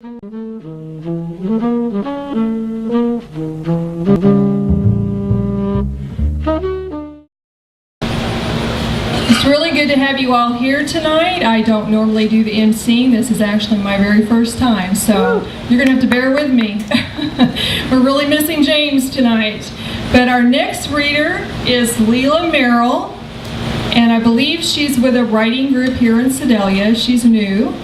It's really good to have you all here tonight. I don't normally do the emceeing. This is actually my very first time, so you're going to have to bear with me. We're really missing James tonight. But our next reader is Lela Merrell, and I believe she's with a writing group here in Sedalia. She's new,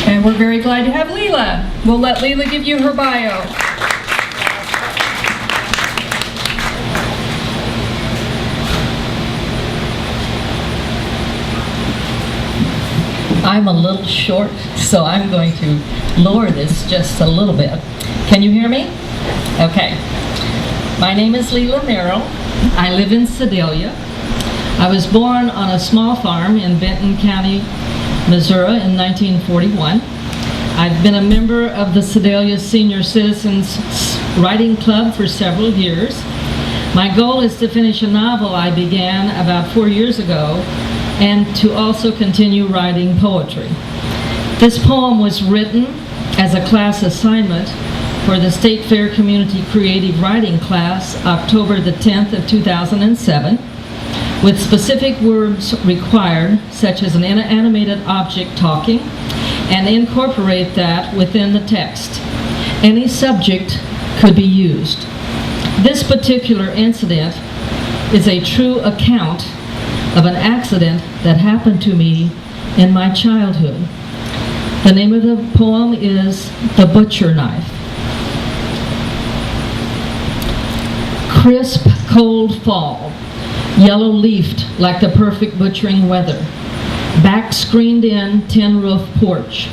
and we're very glad to have Lela. We'll let Lela give you her bio. I'm a little short, so I'm going to lower this just a little bit. Can you hear me? Okay. My name is Lela Merrell. I live in Sedalia. I was born on a small farm in Benton County, Missouri in 1941. I've been a member of the Sedalia Senior Citizens Writing Club for several years. My goal is to finish a novel I began about 4 years ago and to also continue writing poetry. This poem was written as a class assignment for the State Fair Community Creative Writing class, October the 10th of 2007, with specific words required, such as an animated object talking, and incorporate that within the text. Any subject could be used. This particular incident is a true account of an accident that happened to me in my childhood. The name of the poem is The Butcher Knife. Crisp, cold fall, yellow-leafed like the perfect butchering weather. Back screened in tin roof porch.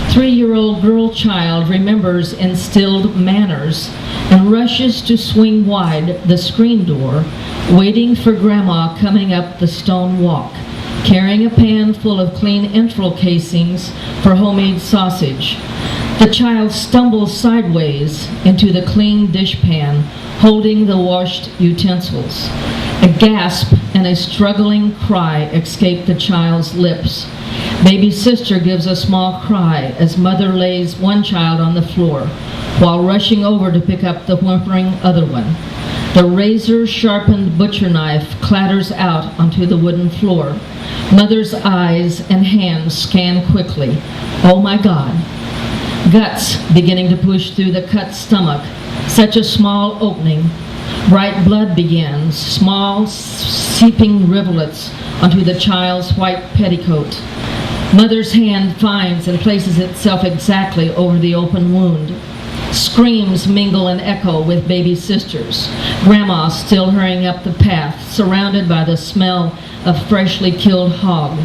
3-year-old girl child remembers instilled manners and rushes to swing wide the screen door, waiting for Grandma coming up the stone walk, carrying a pan full of clean entrail casings for homemade sausage. The child stumbles sideways into the clean dishpan, holding the washed utensils. A gasp and a struggling cry escape the child's lips. Baby sister gives a small cry as mother lays one child on the floor, while rushing over to pick up the whimpering other one. The razor-sharpened butcher knife clatters out onto the wooden floor. Mother's eyes and hands scan quickly. Oh my God. Guts beginning to push through the cut stomach. Such a small opening. Bright blood begins, small seeping rivulets onto the child's white petticoat. Mother's hand finds and places itself exactly over the open wound. Screams mingle and echo with baby sisters. Grandma still hurrying up the path, surrounded by the smell of freshly killed hog.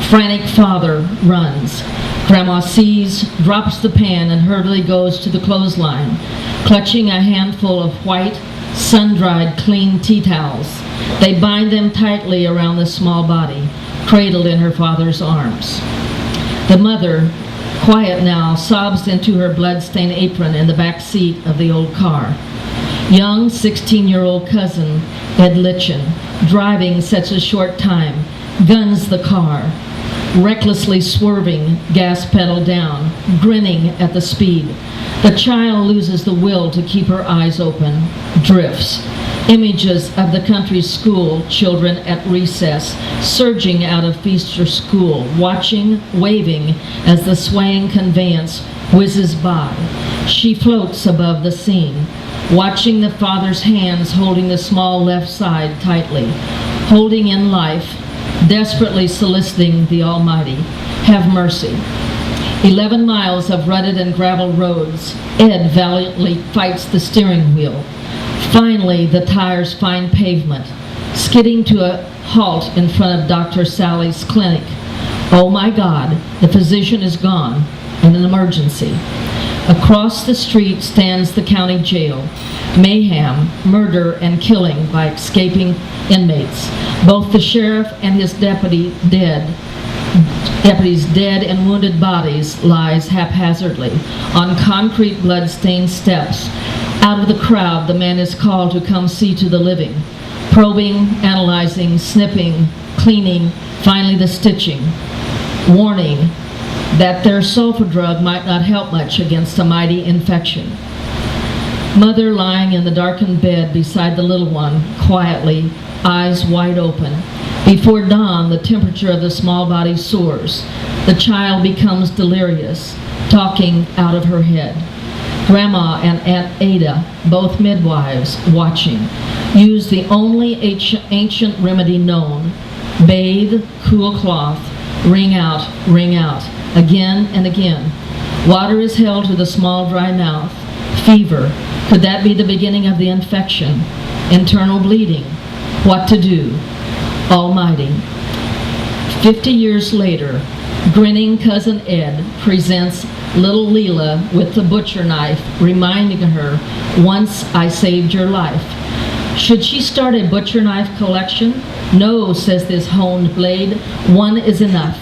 Frantic father runs. Grandma sees, drops the pan, and hurriedly goes to the clothesline, clutching a handful of white, sun-dried, clean tea towels. They bind them tightly around the small body, cradled in her father's arms. The mother, quiet now, sobs into her blood-stained apron in the back seat of the old car. Young 16-year-old cousin, Ed Litchin, driving such a short time, guns the car, recklessly swerving, gas pedal down, grinning at the speed. The child loses the will to keep her eyes open, drifts. Images of the country school children at recess, surging out of Feaster School, watching, waving as the swaying conveyance whizzes by. She floats above the scene, watching the father's hands holding the small left side tightly, holding in life, desperately soliciting the Almighty. Have mercy. 11 miles of rutted and gravel roads. Ed valiantly fights the steering wheel. Finally, the tires find pavement, skidding to a halt in front of Dr. Sally's clinic. Oh my God, the physician is gone, in an emergency. Across the street stands the county jail. Mayhem, murder, and killing by escaping inmates. Both the sheriff and his deputies dead and wounded bodies lies haphazardly on concrete blood-stained steps. Out of the crowd, the man is called to come see to the living. Probing, analyzing, snipping, cleaning, finally the stitching. Warning, that their sulfa drug might not help much against a mighty infection. Mother lying in the darkened bed beside the little one, quietly, eyes wide open. Before dawn, the temperature of the small body soars. The child becomes delirious, talking out of her head. Grandma and Aunt Ada, both midwives, watching, use the only ancient remedy known: bathe, cool cloth, wring out, again and again. Water is held to the small dry mouth. Fever. Could that be the beginning of the infection? Internal bleeding. What to do? Almighty. 50 years later, grinning Cousin Ed presents little Lela with the butcher knife, reminding her, once I saved your life. Should she start a butcher knife collection? No, says this honed blade, one is enough.